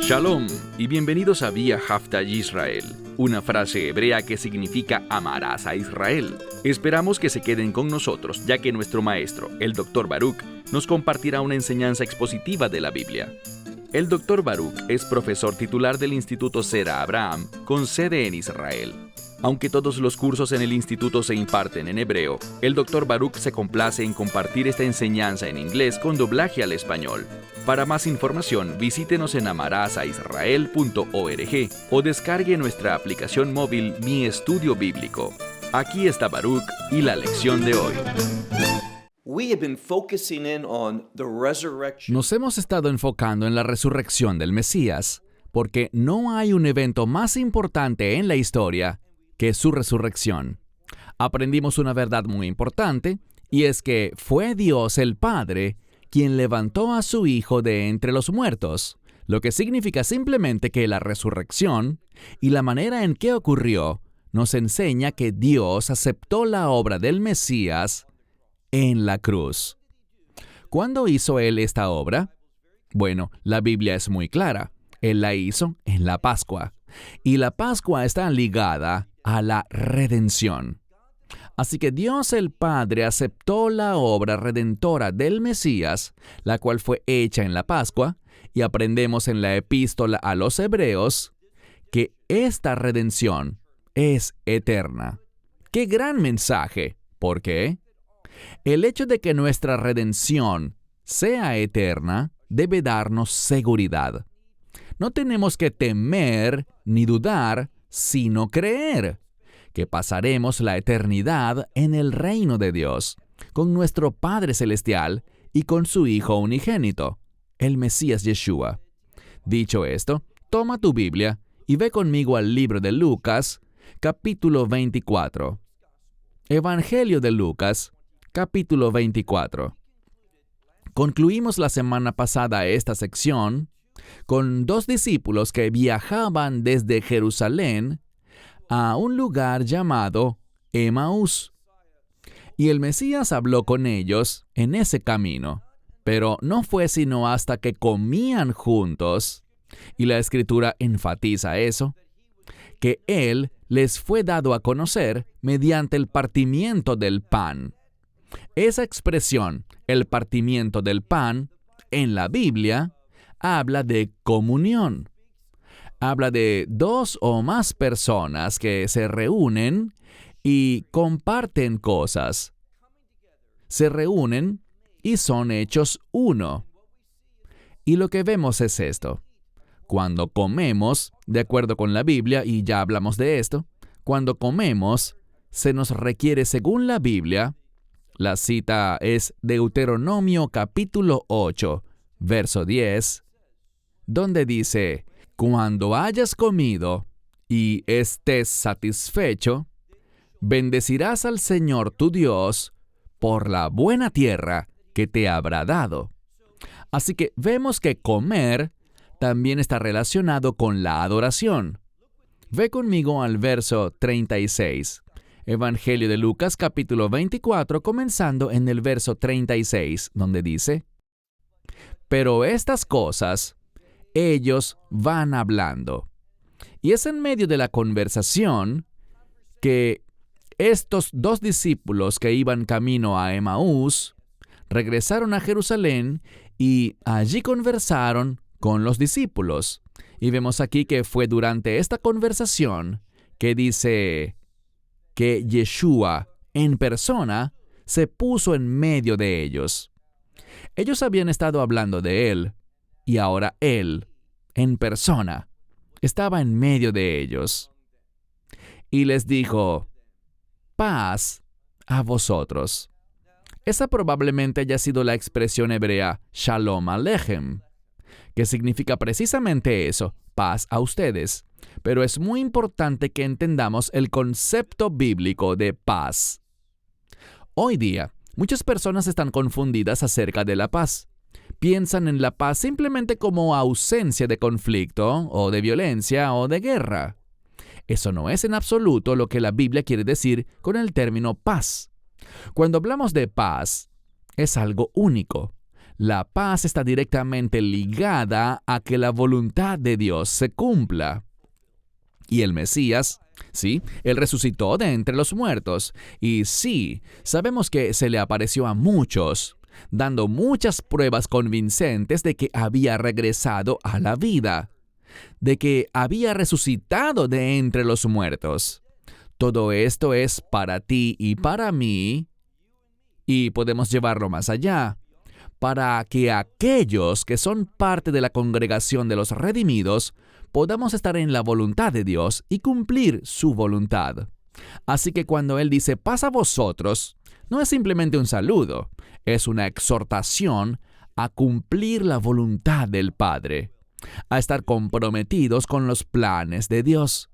Shalom y bienvenidos a Vía Haftaj Israel, una frase hebrea que significa amarás a Israel. Esperamos que se queden con nosotros, ya que nuestro maestro, el Dr. Baruch, nos compartirá una enseñanza expositiva de la Biblia. El Dr. Baruch es profesor titular del Instituto Zera Abraham, con sede en Israel. Aunque todos los cursos en el instituto se imparten en hebreo, el Dr. Baruch se complace en compartir esta enseñanza en inglés con doblaje al español. Para más información, visítenos en amarasaisrael.org o descargue nuestra aplicación móvil Mi Estudio Bíblico. Aquí está Baruch y la lección de hoy. Nos hemos estado enfocando en la resurrección del Mesías, porque no hay un evento más importante en la historia que su resurrección. Aprendimos una verdad muy importante, y es que fue Dios el Padre quien levantó a su Hijo de entre los muertos, lo que significa simplemente que la resurrección y la manera en que ocurrió nos enseña que Dios aceptó la obra del Mesías en la cruz. ¿Cuándo hizo Él esta obra? Bueno, la Biblia es muy clara. Él la hizo en la Pascua, y la Pascua está ligada a la redención. Así que Dios el Padre aceptó la obra redentora del Mesías, la cual fue hecha en la Pascua, y aprendemos en la epístola a los Hebreos que esta redención es eterna. ¡Qué gran mensaje! ¿Por qué? El hecho de que nuestra redención sea eterna debe darnos seguridad. No tenemos que temer ni dudar, sino creer que pasaremos la eternidad en el reino de Dios, con nuestro Padre Celestial y con su Hijo unigénito, el Mesías Yeshua. Dicho esto, toma tu Biblia y ve conmigo al libro de Lucas, capítulo 24. Evangelio de Lucas, capítulo 24. Concluimos la semana pasada esta sección con dos discípulos que viajaban desde Jerusalén a un lugar llamado Emaús. Y el Mesías habló con ellos en ese camino, pero no fue sino hasta que comían juntos, y la Escritura enfatiza eso, que Él les fue dado a conocer mediante el partimiento del pan. Esa expresión, el partimiento del pan, en la Biblia, habla de comunión. Habla de dos o más personas que se reúnen y comparten cosas. Se reúnen y son hechos uno. Y lo que vemos es esto. Cuando comemos, de acuerdo con la Biblia, y ya hablamos de esto, cuando comemos, se nos requiere, según la Biblia, la cita es Deuteronomio capítulo 8, verso 10, donde dice: cuando hayas comido y estés satisfecho, bendecirás al Señor tu Dios por la buena tierra que te habrá dado. Así que vemos que comer también está relacionado con la adoración. Ve conmigo al verso 36. Evangelio de Lucas capítulo 24, comenzando en el verso 36, donde dice: pero estas cosas ellos van hablando. Y es en medio de la conversación que estos dos discípulos que iban camino a Emaús regresaron a Jerusalén y allí conversaron con los discípulos. Y vemos aquí que fue durante esta conversación que dice que Yeshua en persona se puso en medio de ellos. Ellos habían estado hablando de Él, y ahora Él, en persona, estaba en medio de ellos. Y les dijo: paz a vosotros. Esa probablemente haya sido la expresión hebrea Shalom Aleichem, que significa precisamente eso, paz a ustedes. Pero es muy importante que entendamos el concepto bíblico de paz. Hoy día, muchas personas están confundidas acerca de la paz. Piensan en la paz simplemente como ausencia de conflicto, o de violencia, o de guerra. Eso no es en absoluto lo que la Biblia quiere decir con el término paz. Cuando hablamos de paz, es algo único. La paz está directamente ligada a que la voluntad de Dios se cumpla. Y el Mesías, sí, Él resucitó de entre los muertos. Y sí, sabemos que se le apareció a muchos, dando muchas pruebas convincentes de que había regresado a la vida, de que había resucitado de entre los muertos. Todo esto es para ti y para mí, y podemos llevarlo más allá, para que aquellos que son parte de la congregación de los redimidos podamos estar en la voluntad de Dios y cumplir su voluntad. Así que cuando Él dice paz a vosotros, no es simplemente un saludo, es una exhortación a cumplir la voluntad del Padre, a estar comprometidos con los planes de Dios.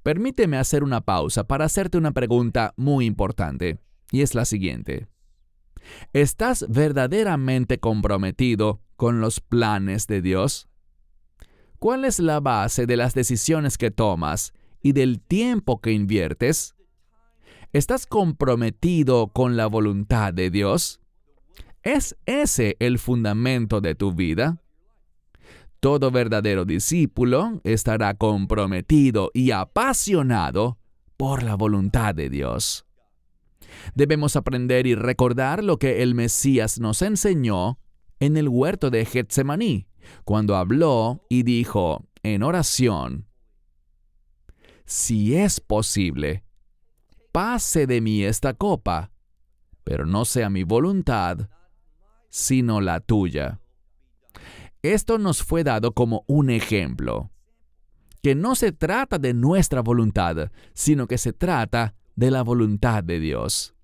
Permíteme hacer una pausa para hacerte una pregunta muy importante, y es la siguiente. ¿Estás verdaderamente comprometido con los planes de Dios? ¿Cuál es la base de las decisiones que tomas y del tiempo que inviertes? ¿Estás comprometido con la voluntad de Dios? ¿Es ese el fundamento de tu vida? Todo verdadero discípulo estará comprometido y apasionado por la voluntad de Dios. Debemos aprender y recordar lo que el Mesías nos enseñó en el huerto de Getsemaní, cuando habló y dijo en oración: «Si es posible, pase de mí esta copa, pero no sea mi voluntad, sino la tuya». Esto nos fue dado como un ejemplo, que no se trata de nuestra voluntad, sino que se trata de la voluntad de Dios.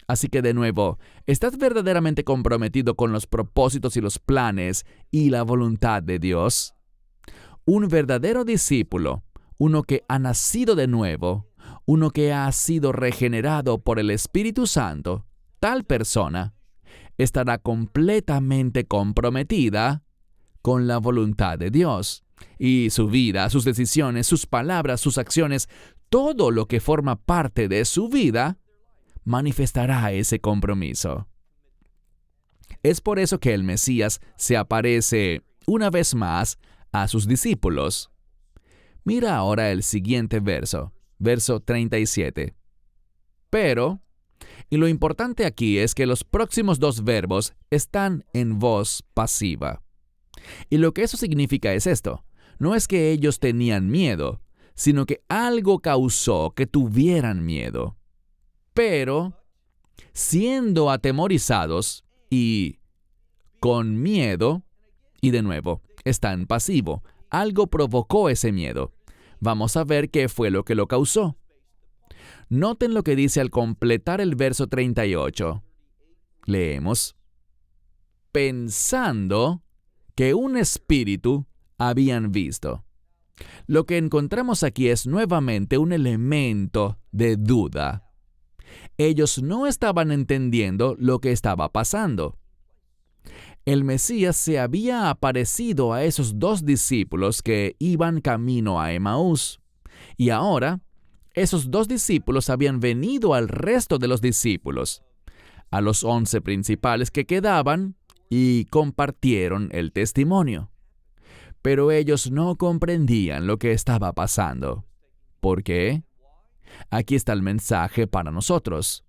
Así que de nuevo, ¿estás verdaderamente comprometido con los propósitos y los planes y la voluntad de Dios? Un verdadero discípulo, uno que ha nacido de nuevo, uno que ha sido regenerado por el Espíritu Santo, tal persona estará completamente comprometida con la voluntad de Dios. Y su vida, sus decisiones, sus palabras, sus acciones, todo lo que forma parte de su vida, manifestará ese compromiso. Es por eso que el Mesías se aparece una vez más a sus discípulos. Mira ahora el siguiente verso, verso 37. Pero, y lo importante aquí es que los próximos dos verbos están en voz pasiva. Y lo que eso significa es esto: no es que ellos tenían miedo, sino que algo causó que tuvieran miedo. Pero, siendo atemorizados y con miedo, y de nuevo, está en pasivo, algo provocó ese miedo. Vamos a ver qué fue lo que lo causó. Noten lo que dice al completar el verso 38. Leemos: pensando que un espíritu habían visto. Lo que encontramos aquí es nuevamente un elemento de duda. Ellos no estaban entendiendo lo que estaba pasando. El Mesías se había aparecido a esos dos discípulos que iban camino a Emaús, y ahora esos dos discípulos habían venido al resto de los discípulos, a los 11 principales que quedaban, y compartieron el testimonio. Pero ellos no comprendían lo que estaba pasando. ¿Por qué? Aquí está el mensaje para nosotros.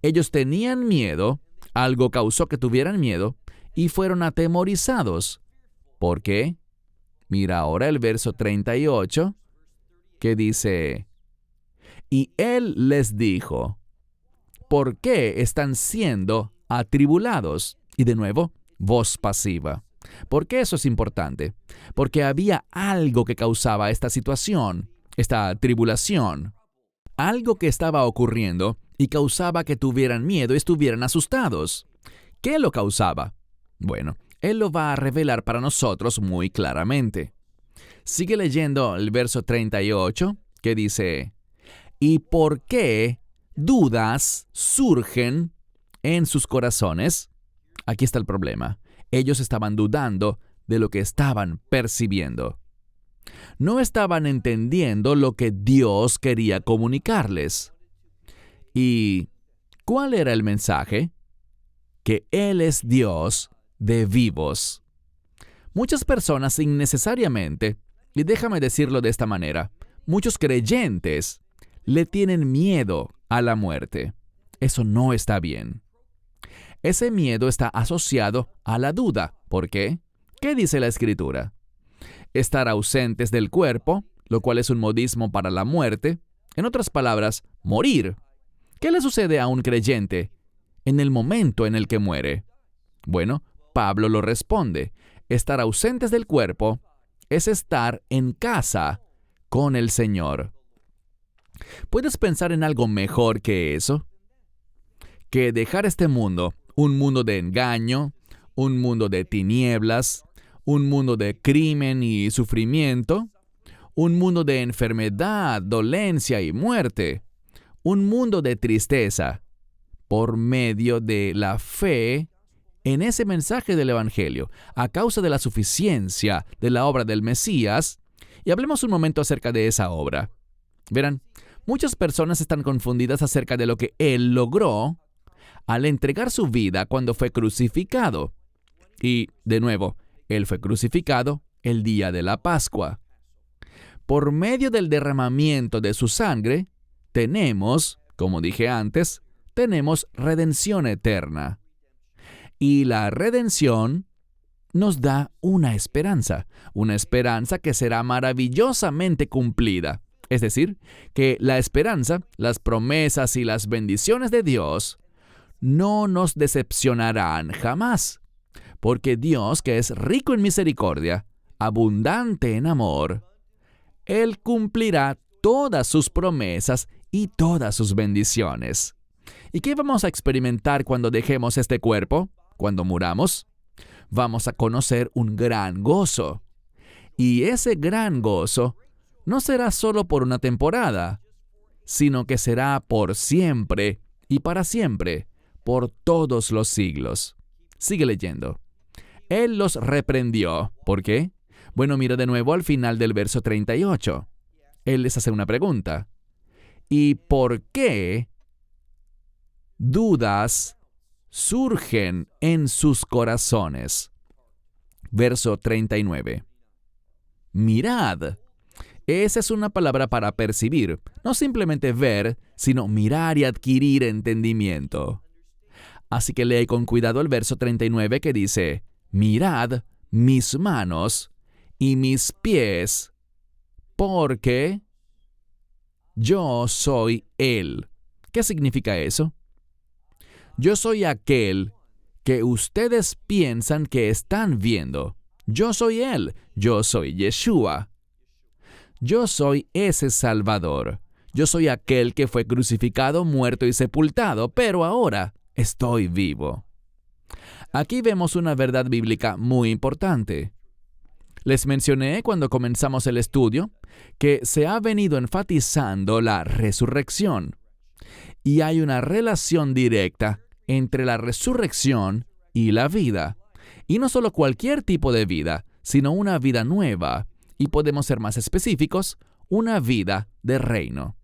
Ellos tenían miedo, algo causó que tuvieran miedo, y fueron atemorizados. ¿Por qué? Mira ahora el verso 38, que dice: y Él les dijo: ¿por qué están siendo atribulados? Y de nuevo, voz pasiva. ¿Por qué eso es importante? Porque había algo que causaba esta situación, esta tribulación. Algo que estaba ocurriendo y causaba que tuvieran miedo y estuvieran asustados. ¿Qué lo causaba? Bueno, Él lo va a revelar para nosotros muy claramente. Sigue leyendo el verso 38, que dice: ¿y por qué dudas surgen en sus corazones? Aquí está el problema. Ellos estaban dudando de lo que estaban percibiendo. No estaban entendiendo lo que Dios quería comunicarles. ¿Y cuál era el mensaje? que Él es Dios de vivos. Muchas personas innecesariamente, y déjame decirlo de esta manera, muchos creyentes le tienen miedo a la muerte. Eso no está bien. Ese miedo está asociado a la duda. ¿Por qué? ¿Qué dice la Escritura? Estar ausentes del cuerpo, lo cual es un modismo para la muerte. En otras palabras, morir. ¿Qué le sucede a un creyente en el momento en el que muere? Bueno, Pablo lo responde. Estar ausentes del cuerpo es estar en casa con el Señor. ¿Puedes pensar en algo mejor que eso? Que dejar este mundo, un mundo de engaño, un mundo de tinieblas, un mundo de crimen y sufrimiento, un mundo de enfermedad, dolencia y muerte, un mundo de tristeza, por medio de la fe en ese mensaje del Evangelio, a causa de la suficiencia de la obra del Mesías. Y hablemos un momento acerca de esa obra. Verán, muchas personas están confundidas acerca de lo que Él logró al entregar su vida cuando fue crucificado. Y, de nuevo, Él fue crucificado el día de la Pascua. Por medio del derramamiento de su sangre, tenemos, como dije antes, tenemos redención eterna. Y la redención nos da una esperanza que será maravillosamente cumplida. Es decir, que la esperanza, las promesas y las bendiciones de Dios no nos decepcionarán jamás, porque Dios, que es rico en misericordia, abundante en amor, Él cumplirá todas sus promesas y todas sus bendiciones. ¿Y qué vamos a experimentar cuando dejemos este cuerpo? Cuando muramos, vamos a conocer un gran gozo. Y ese gran gozo no será solo por una temporada, sino que será por siempre y para siempre, por todos los siglos. Sigue leyendo. Él los reprendió. ¿Por qué? Bueno, mira de nuevo al final del verso 38. Él les hace una pregunta. ¿Y por qué dudas surgen en sus corazones? Verso 39. Mirad. Esa es una palabra para percibir, no simplemente ver, sino mirar y adquirir entendimiento. Así que lee con cuidado el verso 39 que dice, mirad mis manos y mis pies, porque yo soy Él. ¿Qué significa eso? Yo soy aquel que ustedes piensan que están viendo. Yo soy Él. Yo soy Yeshua. Yo soy ese Salvador. Yo soy aquel que fue crucificado, muerto y sepultado, pero ahora estoy vivo. Aquí vemos una verdad bíblica muy importante. Les mencioné cuando comenzamos el estudio que se ha venido enfatizando la resurrección. Y hay una relación directa entre la resurrección y la vida. Y no solo cualquier tipo de vida, sino una vida nueva. Y podemos ser más específicos, una vida de reino.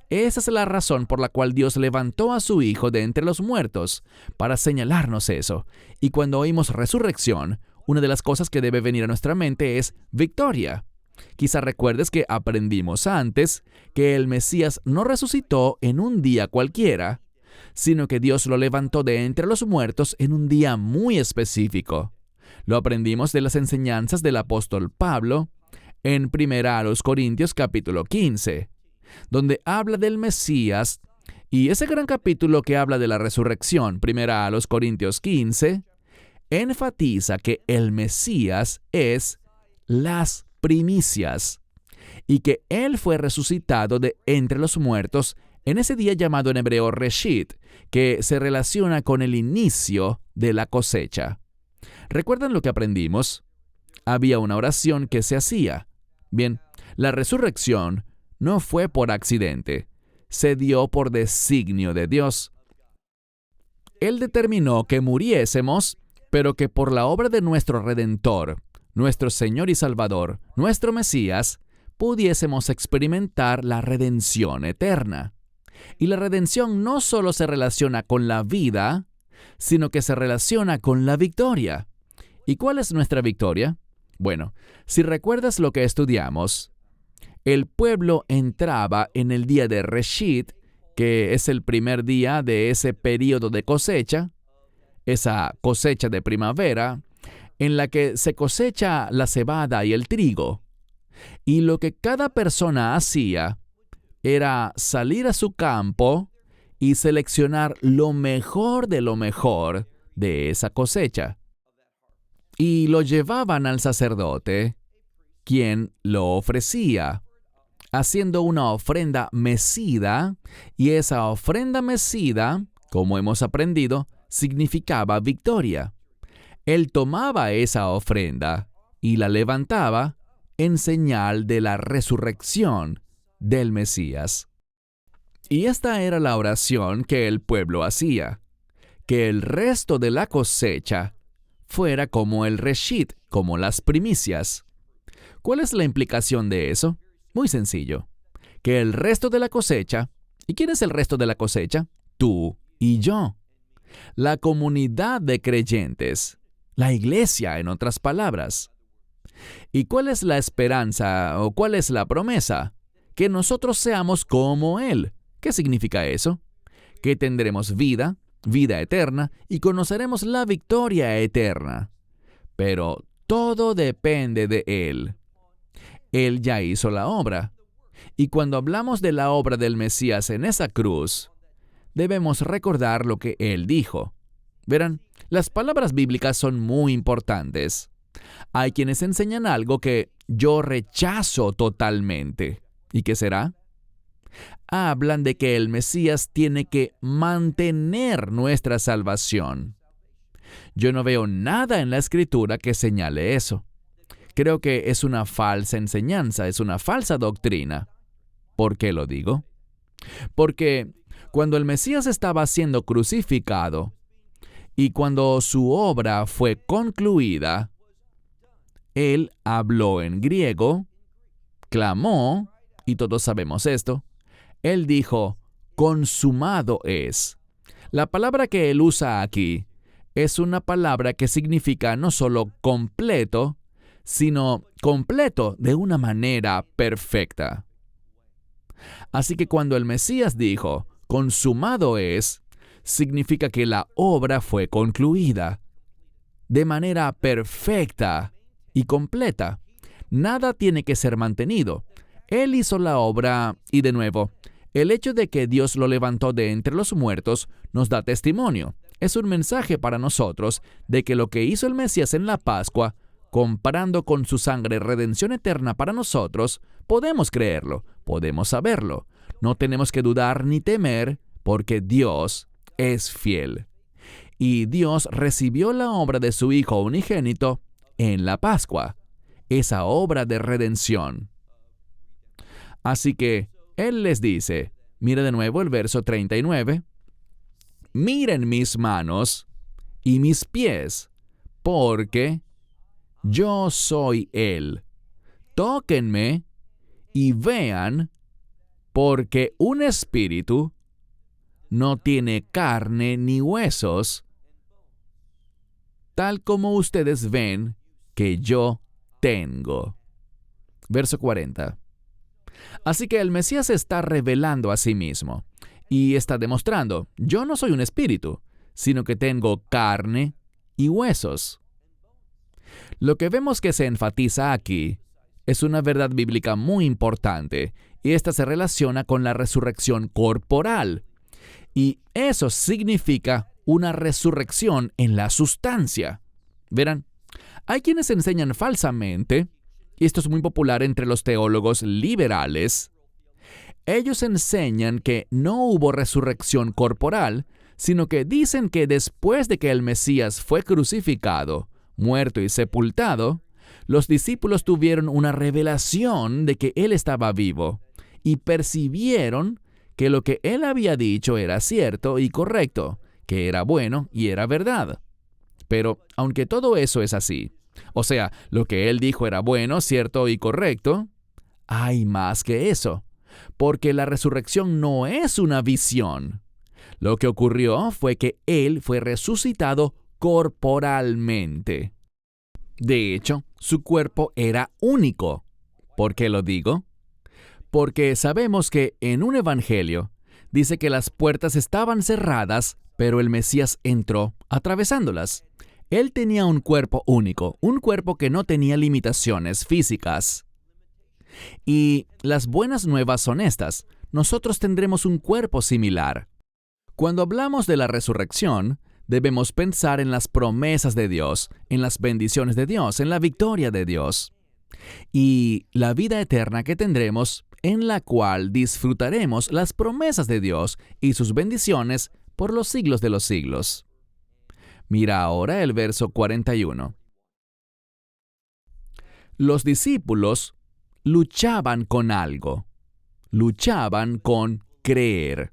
Esa es la razón por la cual Dios levantó a su Hijo de entre los muertos, para señalarnos eso. Y cuando oímos resurrección, una de las cosas que debe venir a nuestra mente es victoria. Quizá recuerdes que aprendimos antes que el Mesías no resucitó en un día cualquiera, sino que Dios lo levantó de entre los muertos en un día muy específico. Lo aprendimos de las enseñanzas del apóstol Pablo en 1 Corintios capítulo 15, donde habla del Mesías, y ese gran capítulo que habla de la resurrección, 1 Corintios 15, enfatiza que el Mesías es las primicias, y que Él fue resucitado de entre los muertos en ese día llamado en hebreo Reshit, que se relaciona con el inicio de la cosecha. ¿Recuerdan lo que aprendimos? Había una oración que se hacía. Bien, la resurrección no fue por accidente, se dio por designio de Dios. Él determinó que muriésemos, pero que por la obra de nuestro Redentor, nuestro Señor y Salvador, nuestro Mesías, pudiésemos experimentar la redención eterna. Y la redención no solo se relaciona con la vida, sino que se relaciona con la victoria. ¿Y cuál es nuestra victoria? Bueno, si recuerdas lo que estudiamos, el pueblo entraba en el día de Reshit, que es el primer día de ese período de cosecha, esa cosecha de primavera, en la que se cosecha la cebada y el trigo. Y lo que cada persona hacía era salir a su campo y seleccionar lo mejor de esa cosecha. Y lo llevaban al sacerdote, quien lo ofrecía, haciendo una ofrenda mecida, y esa ofrenda mecida, como hemos aprendido, significaba victoria. Él tomaba esa ofrenda y la levantaba en señal de la resurrección del Mesías. Y esta era la oración que el pueblo hacía, que el resto de la cosecha fuera como el Reshit, como las primicias. ¿Cuál es la implicación de eso? Muy sencillo. Que el resto de la cosecha, ¿y quién es el resto de la cosecha? Tú y yo. La comunidad de creyentes, la iglesia, en otras palabras. ¿Y cuál es la esperanza o cuál es la promesa? Que nosotros seamos como Él. ¿Qué significa eso? Que tendremos vida eterna, y conoceremos la victoria eterna. Pero todo depende de Él. Él ya hizo la obra. Y cuando hablamos de la obra del Mesías en esa cruz, debemos recordar lo que Él dijo. Verán, las palabras bíblicas son muy importantes. Hay quienes enseñan algo que yo rechazo totalmente. ¿Y qué será? Hablan de que el Mesías tiene que mantener nuestra salvación. Yo no veo nada en la Escritura que señale eso. Creo que es una falsa enseñanza, es una falsa doctrina. ¿Por qué lo digo? Porque cuando el Mesías estaba siendo crucificado y cuando su obra fue concluida, Él habló en griego, clamó, y todos sabemos esto. Él dijo, consumado es. La palabra que Él usa aquí es una palabra que significa no solo completo, sino completo de una manera perfecta. Así que cuando el Mesías dijo, consumado es, significa que la obra fue concluida de manera perfecta y completa. Nada tiene que ser mantenido. Él hizo la obra y, de nuevo, el hecho de que Dios lo levantó de entre los muertos nos da testimonio. Es un mensaje para nosotros de que lo que hizo el Mesías en la Pascua, comparando con su sangre redención eterna para nosotros, podemos creerlo, podemos saberlo. No tenemos que dudar ni temer, porque Dios es fiel. Y Dios recibió la obra de su Hijo unigénito en la Pascua, esa obra de redención. Así que Él les dice, mira de nuevo el verso 39, miren mis manos y mis pies, porque yo soy Él. Tóquenme y vean, porque un espíritu no tiene carne ni huesos, tal como ustedes ven que yo tengo. Verso 40. Así que el Mesías está revelando a sí mismo y está demostrando, yo no soy un espíritu, sino que tengo carne y huesos. Lo que vemos que se enfatiza aquí es una verdad bíblica muy importante, y esta se relaciona con la resurrección corporal. Y eso significa una resurrección en la sustancia. Verán, hay quienes enseñan falsamente, y esto es muy popular entre los teólogos liberales. Ellos enseñan que no hubo resurrección corporal, sino que dicen que después de que el Mesías fue crucificado, muerto y sepultado, los discípulos tuvieron una revelación de que Él estaba vivo y percibieron que lo que Él había dicho era cierto y correcto, que era bueno y era verdad. Pero aunque todo eso es así, o sea, lo que Él dijo era bueno, cierto y correcto, hay más que eso, porque la resurrección no es una visión. Lo que ocurrió fue que Él fue resucitado corporalmente. De hecho, su cuerpo era único. ¿Por qué lo digo? Porque sabemos que en un evangelio dice que las puertas estaban cerradas, pero el Mesías entró atravesándolas. Él tenía un cuerpo único, un cuerpo que no tenía limitaciones físicas. Y las buenas nuevas son estas: nosotros tendremos un cuerpo similar. Cuando hablamos de la resurrección, debemos pensar en las promesas de Dios, en las bendiciones de Dios, en la victoria de Dios y la vida eterna que tendremos, en la cual disfrutaremos las promesas de Dios y sus bendiciones por los siglos de los siglos. Mira ahora el verso 41. Los discípulos luchaban con algo. Luchaban con creer.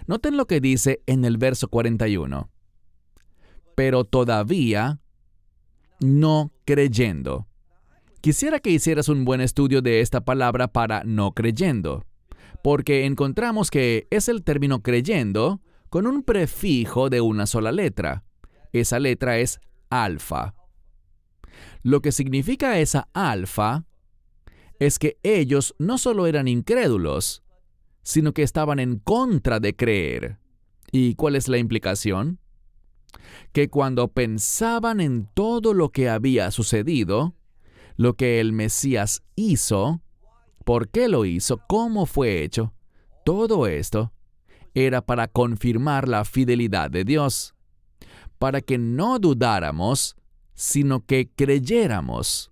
Noten lo que dice en el verso 41. Pero todavía no creyendo. Quisiera que hicieras un buen estudio de esta palabra para no creyendo, porque encontramos que es el término creyendo con un prefijo de una sola letra. Esa letra es alfa. Lo que significa esa alfa es que ellos no solo eran incrédulos, sino que estaban en contra de creer. ¿Y cuál es la implicación? Que cuando pensaban en todo lo que había sucedido, lo que el Mesías hizo, por qué lo hizo, cómo fue hecho, todo esto era para confirmar la fidelidad de Dios, para que no dudáramos, sino que creyéramos.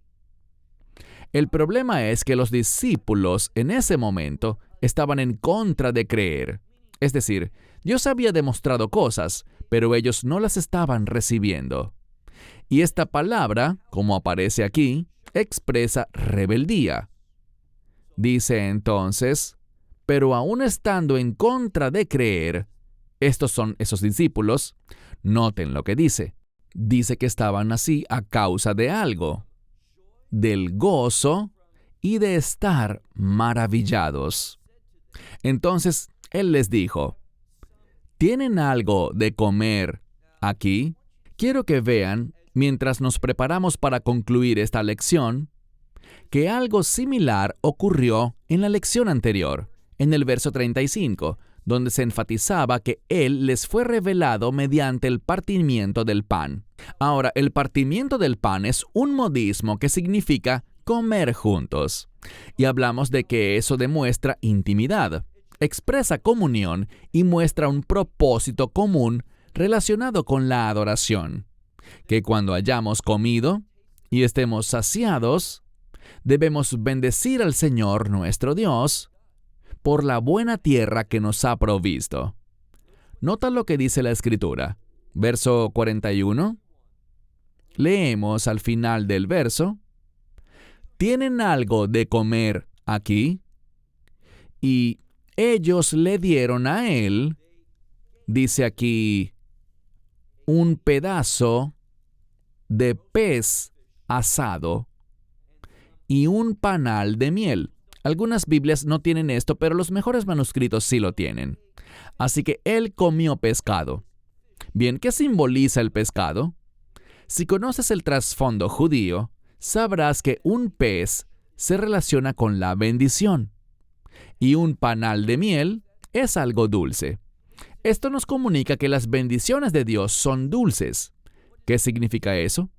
El problema es que los discípulos en ese momento estaban en contra de creer. Es decir, Dios había demostrado cosas, pero ellos no las estaban recibiendo. Y esta palabra, como aparece aquí, expresa rebeldía. Dice entonces, pero aún estando en contra de creer, estos son esos discípulos. Noten lo que dice. Dice que estaban así a causa de algo, del gozo y de estar maravillados. Entonces Él les dijo, ¿tienen algo de comer aquí? Quiero que vean, mientras nos preparamos para concluir esta lección, que algo similar ocurrió en la lección anterior, en el verso 35, donde se enfatizaba que Él les fue revelado mediante el partimiento del pan. Ahora, el partimiento del pan es un modismo que significa comer juntos. Y hablamos de que eso demuestra intimidad, expresa comunión y muestra un propósito común relacionado con la adoración. Que cuando hayamos comido y estemos saciados, debemos bendecir al Señor nuestro Dios por la buena tierra que nos ha provisto. Nota lo que dice la Escritura. Verso 41. Leemos al final del verso. ¿Tienen algo de comer aquí? Y ellos le dieron a él, dice aquí, un pedazo de pez asado y un panal de miel. Algunas Biblias no tienen esto, pero los mejores manuscritos sí lo tienen. Así que él comió pescado. Bien, ¿qué simboliza el pescado? Si conoces el trasfondo judío, sabrás que un pez se relaciona con la bendición y un panal de miel es algo dulce. Esto nos comunica que las bendiciones de Dios son dulces. ¿Qué significa eso?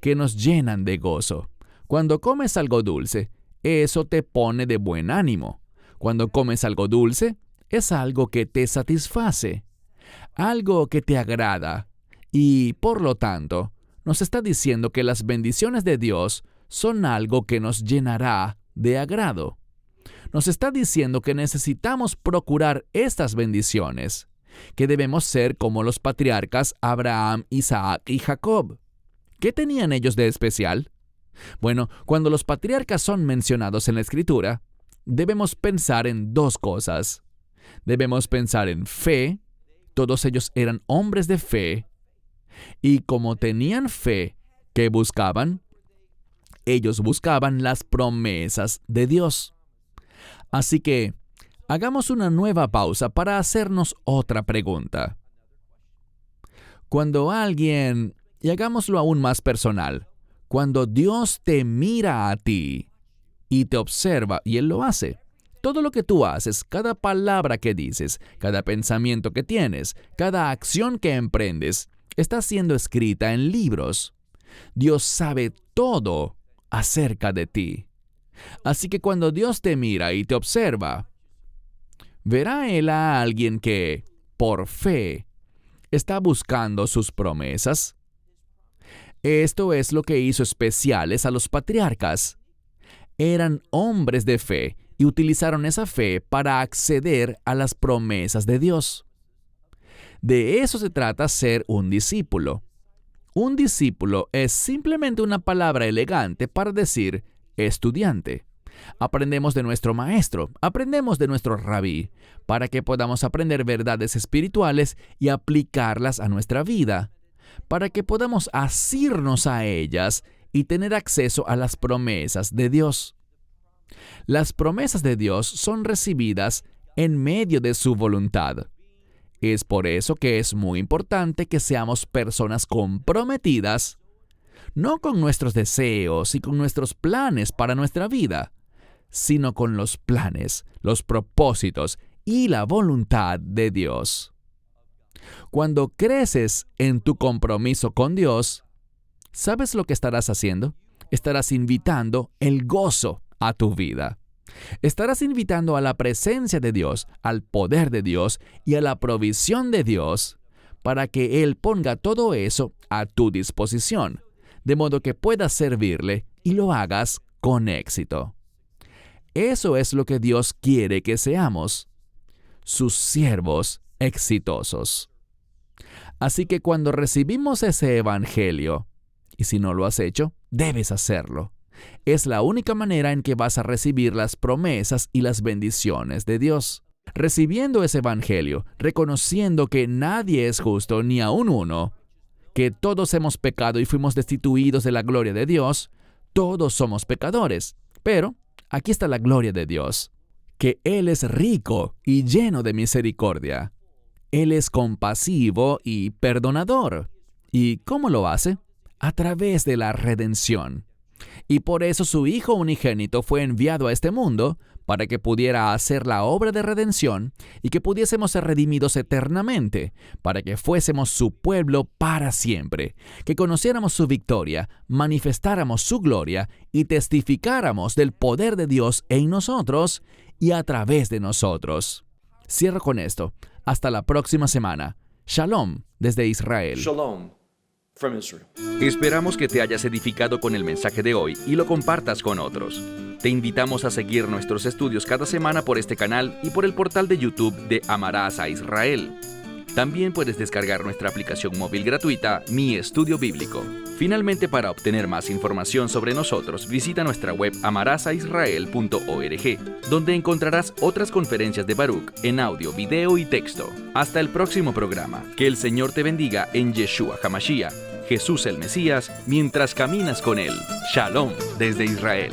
Que nos llenan de gozo. Cuando comes algo dulce, eso te pone de buen ánimo. Cuando comes algo dulce, es algo que te satisface, algo que te agrada. Y, por lo tanto, nos está diciendo que las bendiciones de Dios son algo que nos llenará de agrado. Nos está diciendo que necesitamos procurar estas bendiciones, que debemos ser como los patriarcas Abraham, Isaac y Jacob. ¿Qué tenían ellos de especial? Bueno, cuando los patriarcas son mencionados en la Escritura, debemos pensar en dos cosas. Debemos pensar en fe. Todos ellos eran hombres de fe. Y como tenían fe, ¿qué buscaban? Ellos buscaban las promesas de Dios. Así que Hagamos una nueva pausa para hacernos otra pregunta. Cuando alguien, y hagámoslo aún más personal, cuando Dios te mira a ti y te observa, y Él lo hace, todo lo que tú haces, cada palabra que dices, cada pensamiento que tienes, cada acción que emprendes, está siendo escrita en libros. Dios sabe todo acerca de ti. Así que cuando Dios te mira y te observa, ¿verá Él a alguien que, por fe, está buscando sus promesas? Esto es lo que hizo especiales a los patriarcas. Eran hombres de fe y utilizaron esa fe para acceder a las promesas de Dios. De eso se trata ser un discípulo. Un discípulo es simplemente una palabra elegante para decir estudiante. Aprendemos de nuestro maestro, aprendemos de nuestro rabí, para que podamos aprender verdades espirituales y aplicarlas a nuestra vida, para que podamos asirnos a ellas y tener acceso a las promesas de Dios. Las promesas de Dios son recibidas en medio de su voluntad. Es por eso que es muy importante que seamos personas comprometidas, no con nuestros deseos y con nuestros planes para nuestra vida, sino con los planes, los propósitos y la voluntad de Dios. Cuando creces en tu compromiso con Dios, ¿sabes lo que estarás haciendo? Estarás invitando el gozo a tu vida. Estarás invitando a la presencia de Dios, al poder de Dios y a la provisión de Dios para que Él ponga todo eso a tu disposición, de modo que puedas servirle y lo hagas con éxito. Eso es lo que Dios quiere que seamos, sus siervos exitosos. Así que cuando recibimos ese evangelio, y si no lo has hecho, debes hacerlo. Es la única manera en que vas a recibir las promesas y las bendiciones de Dios. Recibiendo ese evangelio, reconociendo que nadie es justo ni aun uno, que todos hemos pecado y fuimos destituidos de la gloria de Dios, todos somos pecadores. Pero aquí está la gloria de Dios, que Él es rico y lleno de misericordia. Él es compasivo y perdonador. ¿Y cómo lo hace? A través de la redención. Y por eso su Hijo unigénito fue enviado a este mundo para que pudiera hacer la obra de redención y que pudiésemos ser redimidos eternamente, para que fuésemos su pueblo para siempre, que conociéramos su victoria, manifestáramos su gloria y testificáramos del poder de Dios en nosotros y a través de nosotros. Cierro con esto. Hasta la próxima semana. Shalom desde Israel. Shalom from Israel. Esperamos que te hayas edificado con el mensaje de hoy y lo compartas con otros. Te invitamos a seguir nuestros estudios cada semana por este canal y por el portal de YouTube de Amarás a Israel. También puedes descargar nuestra aplicación móvil gratuita, Mi Estudio Bíblico. Finalmente, para obtener más información sobre nosotros, visita nuestra web amarasaisrael.org, donde encontrarás otras conferencias de Baruch en audio, video y texto. Hasta el próximo programa. Que el Señor te bendiga en Yeshua HaMashiach, Jesús el Mesías, mientras caminas con Él. Shalom desde Israel.